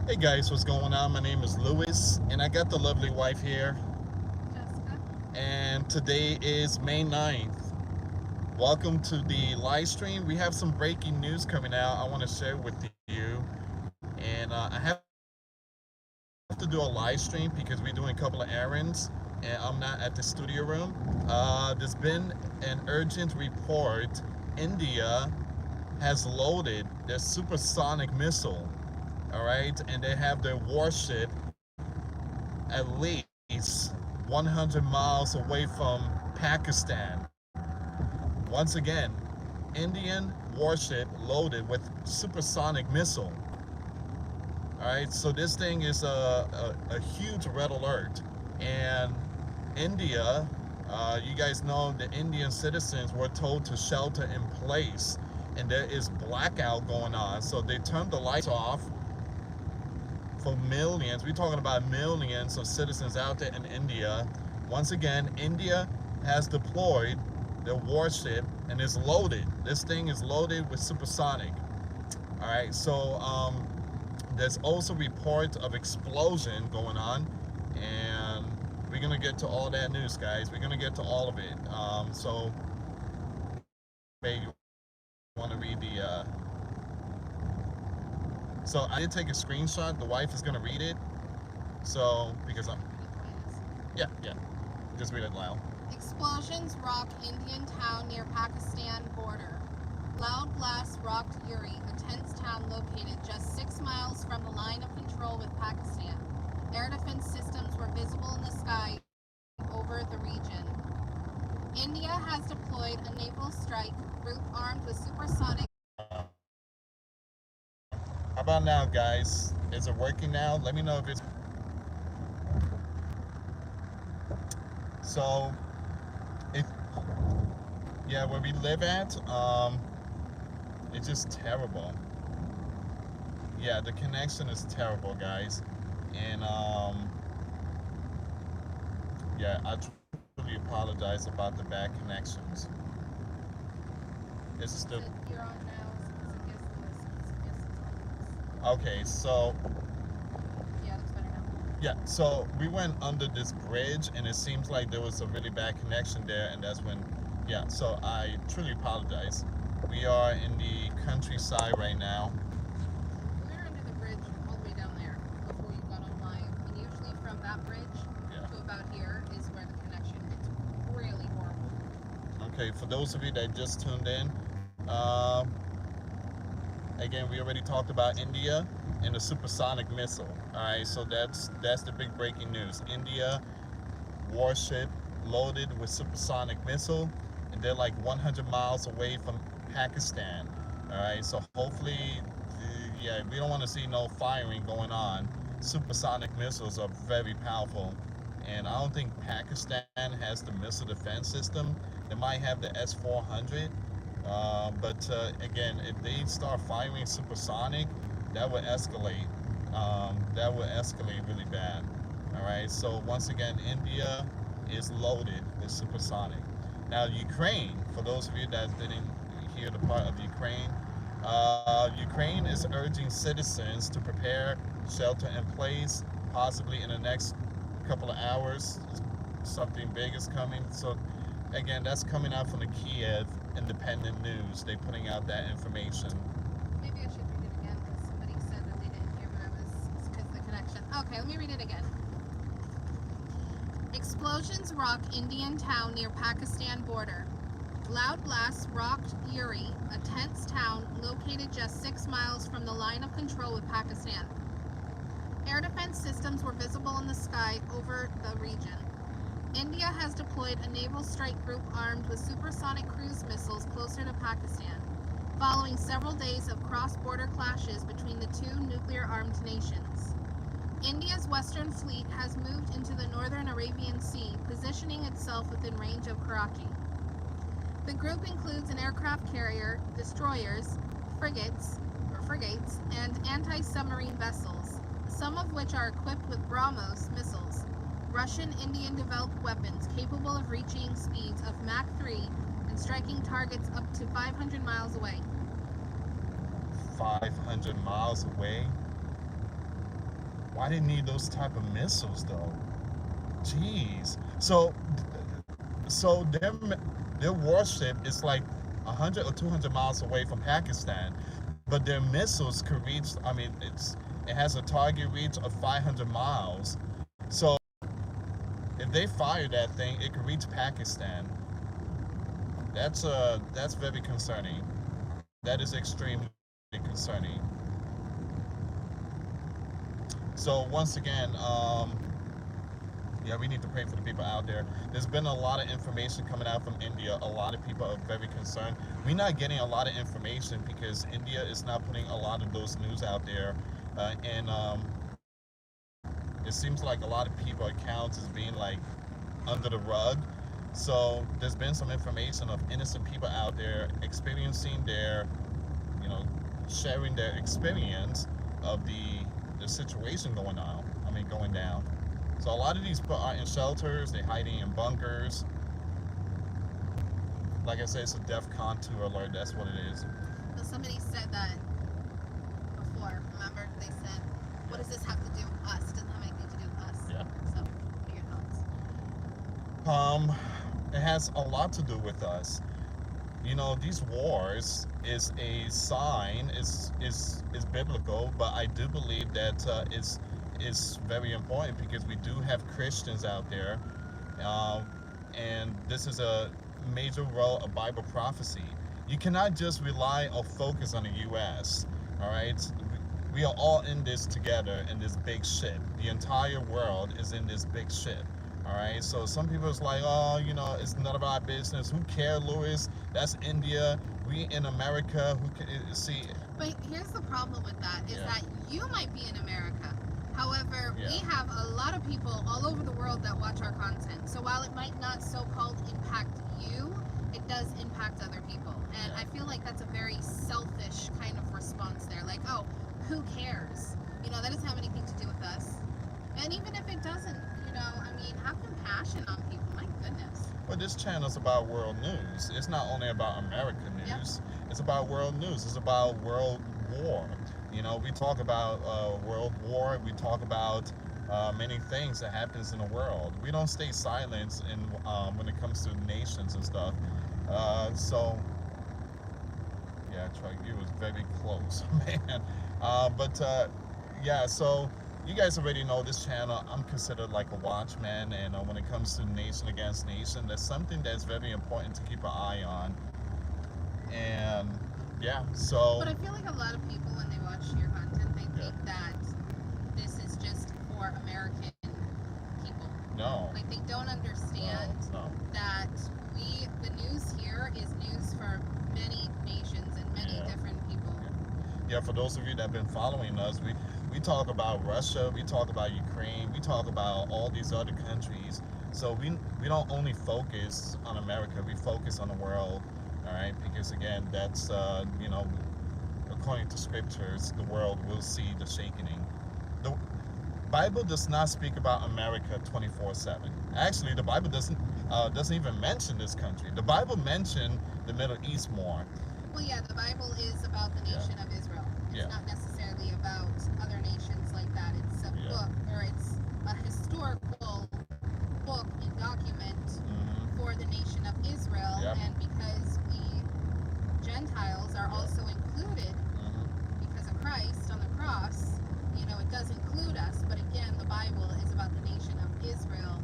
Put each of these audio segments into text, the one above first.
Hey guys, what's going on? My name is Louis, and I got the lovely wife here. Jessica. And today is May 9th. Welcome to the live stream. We have some breaking news coming out I want to share with you. And I have to do a live stream because we're doing a couple of errands, and I'm not at the studio room. There's been an urgent report. India has loaded their supersonic missile. All right, and they have their warship at least 100 miles away from Pakistan. Once again, Indian warship loaded with supersonic missile. All right, so this thing is a huge red alert. And India, you guys know the Indian citizens were told to shelter in place, and there is blackout going on. So they turned the lights off for millions. We're talking about millions of citizens out there in India. Once again, India has deployed their warship and is loaded. This thing is loaded with supersonic. All right, so there's also reports of explosion going on, and we're gonna get to all that news, guys. We're gonna get to all of it. So, hey, you want to read the? So I did take a screenshot. The wife is gonna read it. So because I'm, yeah, just read it loud. Explosions rock Indian town near Pakistan border. Loud blasts rocked Uri, a tense town located just 6 miles from the line of control with Pakistan. Air defense systems were visible in the sky over the region. India has deployed a naval strike group armed with supersonic. How about now, guys? Is it working now? Let me know if it's. So, if yeah, where we live at, it's just terrible. Yeah, the connection is terrible, guys, and yeah, I truly apologize about the bad connections. Is it still You're on now. okay? So Yeah, looks better now. yeah, so we went under this bridge, and it seems like there was a really bad connection there, and that's when, yeah. So I truly apologize. We are in the countryside right now. We were under the bridge all the way down there before you got online. And usually from that bridge Yeah. to about here is where the connection gets really horrible. Okay, for those of you that just tuned in, again, we already talked about India and the supersonic missile. All right, so that's the big breaking news. India warship loaded with supersonic missile, and they're like 100 miles away from Pakistan. All right, so hopefully, yeah, we don't want to see no firing going on. Supersonic missiles are very powerful, and I don't think Pakistan has the missile defense system. They might have the S-400, but again, if they start firing supersonic, that would escalate. That would escalate really bad. All right. So once again, India is loaded with supersonic. Now, Ukraine. For those of you that didn't hear the part of Ukraine, Ukraine is urging citizens to prepare shelter in place, possibly in the next couple of hours. Something big is coming. So again, that's coming out from the Kiev Independent News. They're putting out that information. Maybe I should read it again because somebody said that they didn't hear what I was because of the connection. Okay, let me read it again. Explosions rock Indian town near Pakistan border. Loud blasts rocked Uri, a tense town located just 6 miles from the line of control with Pakistan. Air defense systems were visible in the sky over the region. India has deployed a naval strike group armed with supersonic cruise missiles closer to Pakistan, following several days of cross-border clashes between the two nuclear-armed nations. India's Western Fleet has moved into the northern Arabian Sea, positioning itself within range of Karachi. The group includes an aircraft carrier, destroyers, frigates, and anti-submarine vessels, some of which are equipped with BrahMos missiles, Russian-Indian-developed weapons capable of reaching speeds of Mach 3 and striking targets up to 500 miles away. 500 miles away. Why they need those type of missiles though? Jeez. So their warship is like 100 or 200 miles away from Pakistan, but their missiles could reach. I mean, it has a target reach of 500 miles. So if they fire that thing, it could reach Pakistan. That's very concerning. That is extremely concerning. So once again, yeah, we need to pray for the people out there. There's been a lot of information coming out from India. A lot of people are very concerned. We're not getting a lot of information because India is not putting a lot of those news out there, and it seems like a lot of people accounts is being like under the rug. So there's been some information of innocent people out there experiencing their, you know, sharing their experience of the situation going on. I mean, going down. So a lot of these people are in shelters. They're hiding in bunkers. Like I said, it's a DEFCON 2 alert. That's what it is. Well, somebody said that before. Remember, they said, "What does this have to do with us? It doesn't have anything to do with us." Yeah. So, what are your thoughts? It has a lot to do with us. You know, these wars is a sign, is biblical, but I do believe that is very important because we do have Christians out there, and this is a major role of Bible prophecy. You cannot just rely or focus on the U.S. All right, we are all in this together in this big ship. The entire world is in this big ship. All right, so some people is like, oh, you know, it's none of our business. Who cares, Louis? That's India. We in America. Who can see? But here's the problem with that is Yeah. that you might be in America. However, Yeah. we have a lot of people all over the world that watch our content. So while it might not so-called impact you, it does impact other people. And Yeah. I feel like that's a very selfish kind of response there. Like, oh, who cares? You know, that doesn't have anything to do with us. And even if it doesn't, you know, I mean, have compassion on people. My goodness. Well, this channel is about world news. It's not only about American news. Yep. It's about world news. It's about world war. You know, we talk about world war. We talk about many things that happens in the world. We don't stay silent in when it comes to nations and stuff. So, yeah, Chuck, you was very close, man. Yeah, so you guys already know this channel. I'm considered like a watchman, and when it comes to nation against nation, there's something that's very important to keep an eye on. And yeah, so. But I feel like a lot of people, when they watch your content, they think that this is just for American people. No. Like, they don't understand that the news here is news for many nations and many different people. Yeah, for those of you that have been following us, we talk about Russia, we talk about Ukraine, we talk about all these other countries. So we don't only focus on America, we focus on the world, all right? Because again, that's, you know, according to scriptures, the world will see the shaking. The Bible does not speak about America 24/7. Actually, the Bible doesn't even mention this country. The Bible mentioned the Middle East more. Well, yeah, the Bible is about the nation of Israel. It's not necessarily about other nations like that. It's a book, or it's a historical book and document for the nation of Israel. And because we Gentiles are also included because of Christ on the cross, you know, it does include us. But again, the Bible is about the nation of Israel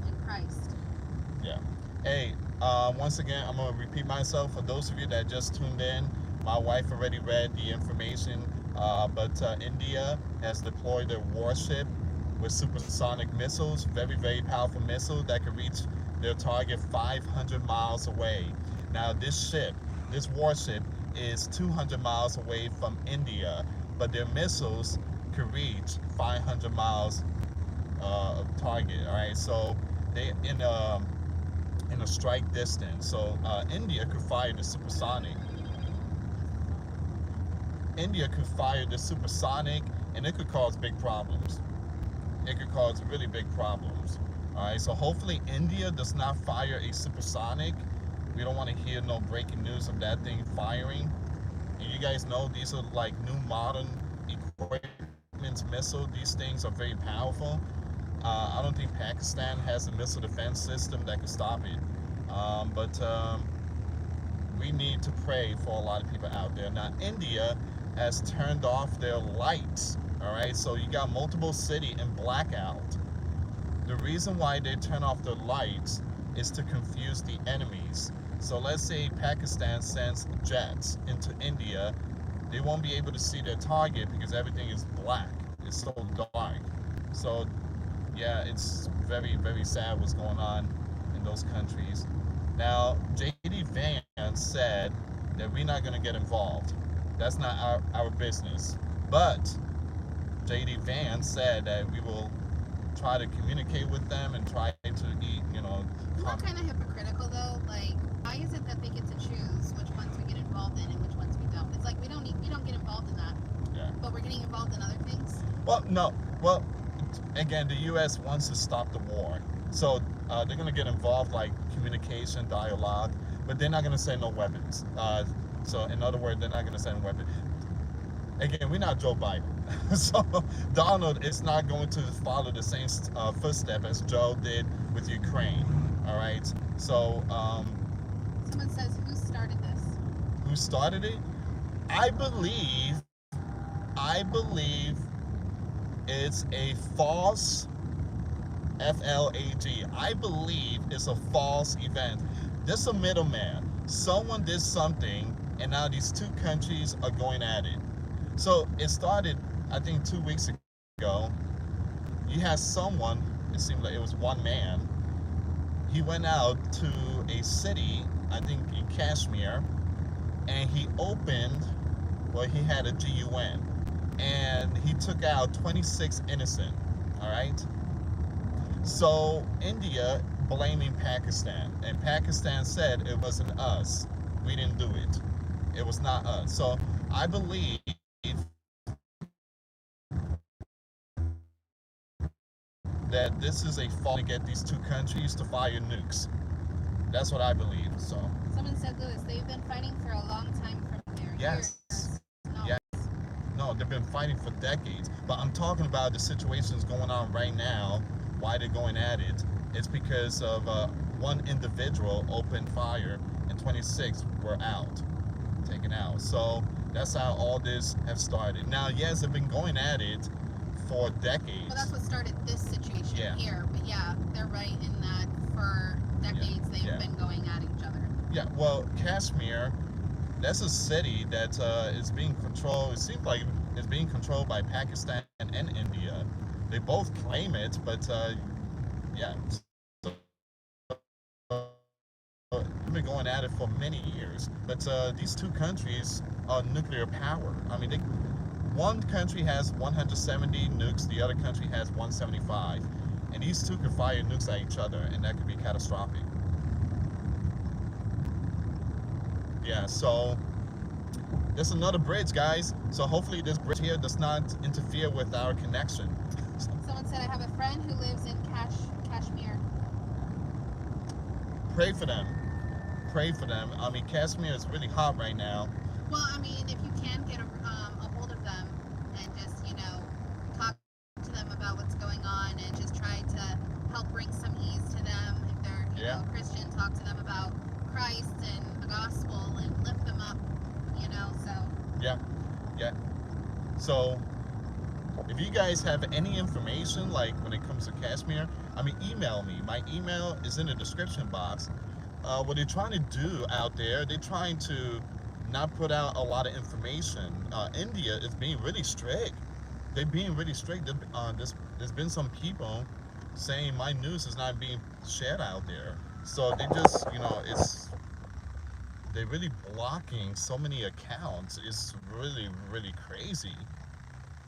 in Christ. Yeah. Hey, once again, I'm going to repeat myself. For those of you that just tuned in, my wife already read the information, but India has deployed their warship with supersonic missiles, very, very powerful missile that can reach their target 500 miles away. Now, this warship is 200 miles away from India, but their missiles can reach 500 miles of target, all right? So they in a strike distance. So India could fire the supersonic. India could fire the supersonic, and it could cause big problems. It could cause really big problems. All right. So hopefully India does not fire a supersonic. We don't want to hear no breaking news of that thing firing. And you guys know these are like new modern equipment Weapons missile. These things are very powerful. I don't think Pakistan has a missile defense system that could stop it. But we need to pray for a lot of people out there. Now, India has turned off their lights. All right, so you got multiple city in blackout. The reason why they turn off their lights is to confuse the enemies. So let's say Pakistan sends jets into India, they won't be able to see their target because everything is black. It's so dark. So yeah, it's very, very sad what's going on in those countries. Now, JD Vance said that we're not going to get involved. That's not our business. But JD Vance said that we will try to communicate with them and try to eat, Isn't that kind of hypocritical though? Like, why is it that they get to choose which ones we get involved in and which ones we don't? It's like we don't get involved in that. Yeah. But we're getting involved in other things. Well, no. Well, again, the U.S. wants to stop the war, so they're going to get involved, like communication, dialogue, but they're not going to send no weapons. So, in other words, they're not going to send weapons. Again, we're not Joe Biden, so Donald is not going to follow the same footstep as Joe did with Ukraine. All right. So, Someone says, who started this? who started it? I believe it's a false FLAG. I believe it's a false event. This is a middleman. Someone did something, and now these two countries are going at it. So it started, I think, 2 weeks ago. You had someone, it seemed like it was one man, he went out to a city, I think in Kashmir, and he he had a GUN, and he took out 26 innocent, all right? So India blaming Pakistan, and Pakistan said it wasn't us. We didn't do it. It was not us. So I believe that this is a fault to get these two countries to fire nukes. That's what I believe. So Someone said, Lewis, they've been fighting for a long time from there. yes, Years. No. yes, no, they've been fighting for decades. But I'm talking about the situations going on right now. Why they're going at it? It's because of one individual opened fire, and 26 were taken out. So that's how all this have started. Now, yes, they've been going at it for decades. Well, that's what started this situation here. But yeah, they're right in that for decades they've been going at each other. Yeah, well, Kashmir, that's a city that is being controlled. It seems like it's being controlled by Pakistan and India. They both claim it, but yeah. So, we've been going at it for many years. But these two countries are nuclear power. I mean, one country has 170 nukes, the other country has 175. And these two could fire nukes at each other, and that could be catastrophic. Yeah, so there's another bridge, guys. So hopefully this bridge here does not interfere with our connection. Someone said, I have a friend who lives in Kashmir. Pray for them. Pray for them. I mean, Kashmir is really hot right now. Well, I mean, if you can get a hold of them and just, talk to them about what's going on and just try to help bring some ease to them. If they're, Christian, talk to them about Christ and the gospel and lift them up, so. Yeah. So, if you guys have any information, like when it comes to Kashmir, I mean, email me. My email is in the description box. What they're trying to do out there, they're trying to not put out a lot of information. India is being really strict. They're being really strict. There's been some people saying my news is not being shared out there. So they just, they're really blocking so many accounts. It's really, really crazy.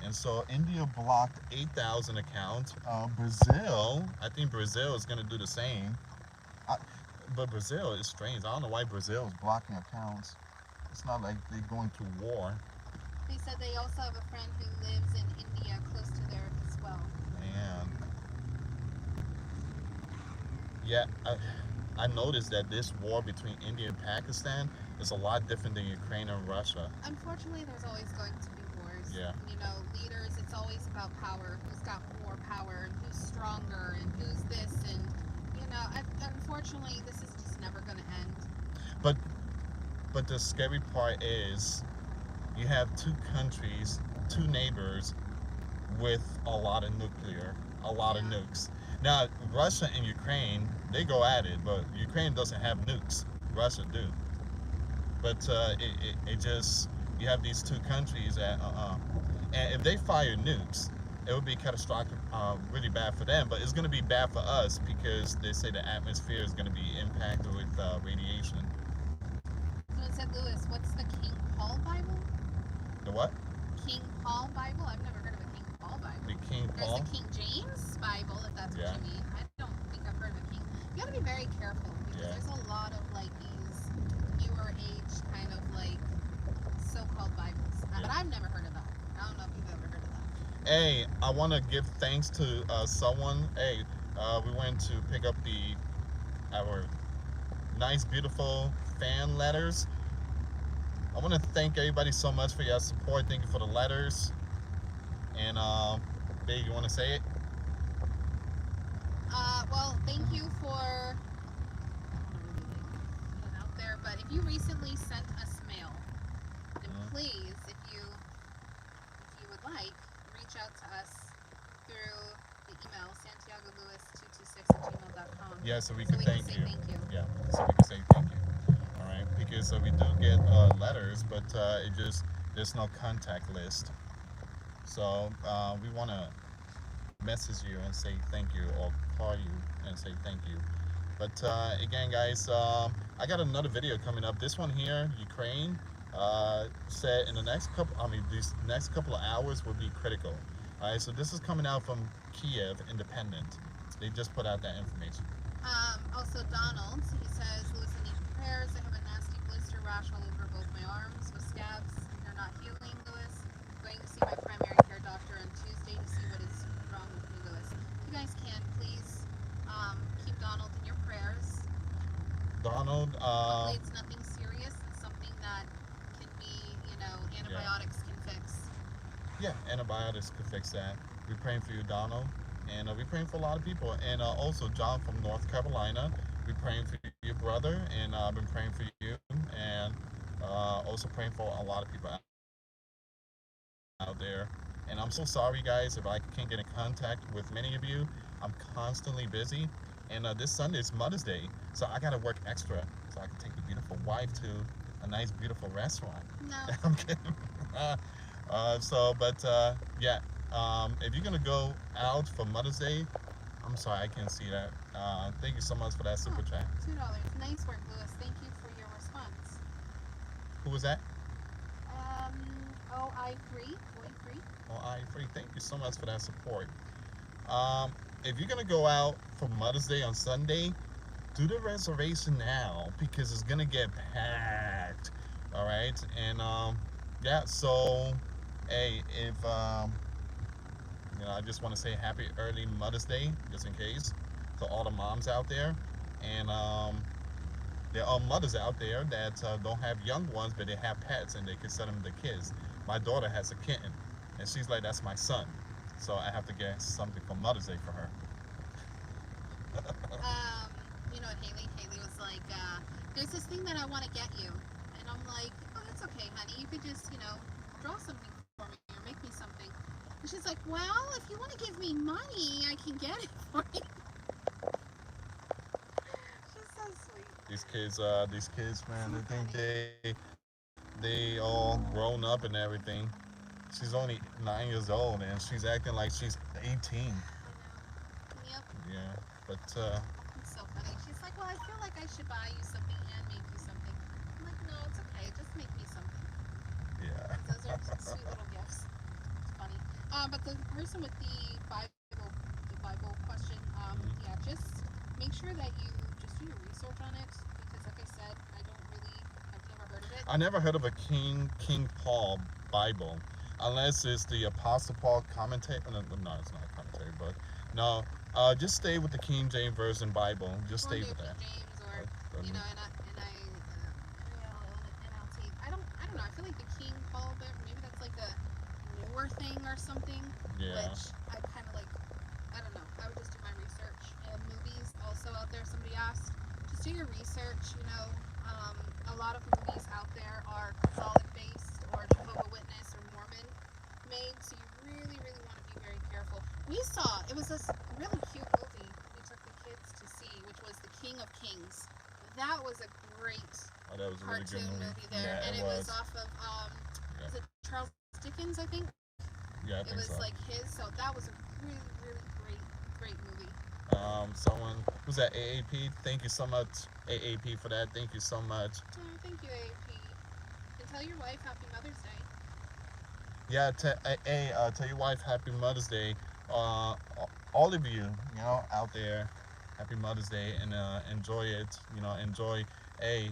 And so India blocked 8,000 accounts. Brazil, I think Brazil is going to do the same. But Brazil is strange. I don't know why Brazil is blocking accounts. It's not like they're going through war. They said they also have a friend who lives in India close to there as well. Man. Yeah, I noticed that this war between India and Pakistan is a lot different than Ukraine and Russia. Unfortunately, there's always going to be wars. Yeah. Leaders, it's always about power. Who's got more power and who's stronger and who's this and unfortunately, this is just never going to end. But the scary part is you have two countries, two neighbors with a lot of a lot of nukes. Now, Russia and Ukraine, they go at it, but Ukraine doesn't have nukes. Russia do. But it just, you have these two countries that, and if they fire nukes, it would be catastrophic, really bad for them. But it's going to be bad for us because they say the atmosphere is going to be impacted with radiation. So it said, Lewis, what's the King Paul Bible? The what? King Paul Bible? I've never heard of a King Paul Bible. The King Paul? There's the King James Bible, if that's what you mean. I don't think I've heard of a King. You have to be very careful because there's a lot of these newer age kind of so-called Bibles. But I've never heard of that. I don't know if you've ever heard of that. Hey, I want to give thanks to someone. Hey, we went to pick up our nice, beautiful fan letters. I want to thank everybody so much for your support. Thank you for the letters. And, Babe, you want to say it? Well, thank you for getting out there. But if you recently sent us mail, then please, if you would like, reach out to us through the email Santiagoluis226@gmail.com. Yeah, so we can thank you. Thank you. Yeah, so we can say thank you. All right, because we do get letters, but there's no contact list. So we want to message you and say thank you, or call you and say thank you. But again, guys, I got another video coming up. This one here, Ukraine, said in the these next couple of hours will be critical. All right, so this is coming out from Kiev Independent. They just put out that information. Also, Donald, he says, Lewis, I need prayers. I have a nasty blister rash all over both my arms with scabs. They're not healing, Lewis. I'm going to see my primary care doctor on Tuesday to see what is wrong with me, Lewis. If you guys can, please keep Donald in your prayers. Donald, hopefully it's nothing serious. It's something that can be, antibiotics can fix. Yeah, antibiotics could fix that. We're praying for you, Donald. And we're praying for a lot of people. And also, John from North Carolina, we're praying for your brother. And I've been praying for you. And also praying for a lot of people out there. And I'm so sorry, guys, if I can't get in contact with many of you. I'm constantly busy. And this Sunday is Mother's Day. So I got to work extra so I can take your beautiful wife to a nice, beautiful restaurant. No. I'm kidding. Yeah. If you're gonna go out for Mother's Day, I'm sorry I can't see that. Thank you so much for that super chat. $2. Nice work, Lewis. Thank you for your response. Who was that? OI3. OI3. Thank you so much for that support. If you're gonna go out for Mother's Day on Sunday, do the reservation now because it's gonna get packed. All right, and yeah. So, hey, if I just want to say happy early Mother's Day, just in case, to all the moms out there. And there are mothers out there that don't have young ones, but they have pets and they can send them the kids. My daughter has a kitten, and she's like, that's my son. So I have to get something for Mother's Day for her. You know what, Haley was like, there's this thing that I want to get you. And I'm like, oh, that's okay, honey. You could just, draw something for me or make me something. And she's like, well, if you want to give me money, I can get it for you. She's so sweet. These kids, man, they think they all grown up and everything. She's only 9 years old and she's acting like she's 18. Yep. Yeah, but it's so funny. She's like, well, I feel like I should buy you something and make you something. I'm like, no, it's okay. Just make me something. Yeah. Those are sweet little gifts. It's funny. But the person with the Bible question, yeah, just make sure that you just do your research on it because, like I said, I've never heard of it. I never heard of a King Paul Bible, unless it's the Apostle Paul commentary. No, it's not a commentary, but no. Just stay with the King James Version Bible. Just stay with that. King James or NLT. I don't know. I feel like the King Paul, maybe that's like a or something, Yeah. which I kind of like, I don't know, I would just do my research. And movies also out there, somebody asked, just do your research, you know. A lot of movies out there are Catholic based or Jehovah Witness or Mormon made, so you really, really want to be very careful. We saw, it was this really cute movie we took the kids to see, which was The King of Kings. That was a great Oh, that was a really good cartoon movie. movie there, Yeah, and it it was was. off of, Yeah. is it Charles Dickens, I think? Yeah, I It think was so. like his, so that was a really, really great movie. Someone who's at AAP. Thank you so much, AAP, for that. Thank you so much. Oh, thank you, AP. And tell your wife Happy Mother's Day. Yeah, tell your wife Happy Mother's Day. All of you, out there, Happy Mother's Day, and enjoy it. Enjoy. A,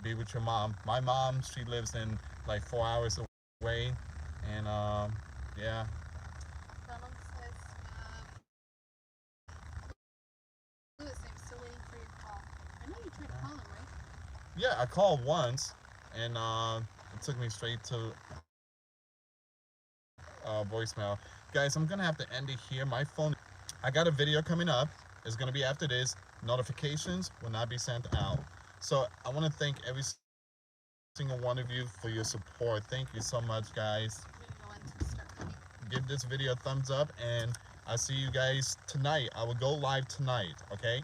be with your mom. My mom, she lives in like 4 hours away, and yeah. Donald says, Lewis, I'm still waiting for your call. I know you tried to call him, right? Yeah, I called once, and it took me straight to voicemail. Guys, I'm gonna have to end it here. My phone. I got a video coming up. It's gonna be after this. Notifications will not be sent out. So I want to thank every single one of you for your support. Thank you so much, guys. Give this video a thumbs up, and I'll see you guys tonight. I will go live tonight. Okay.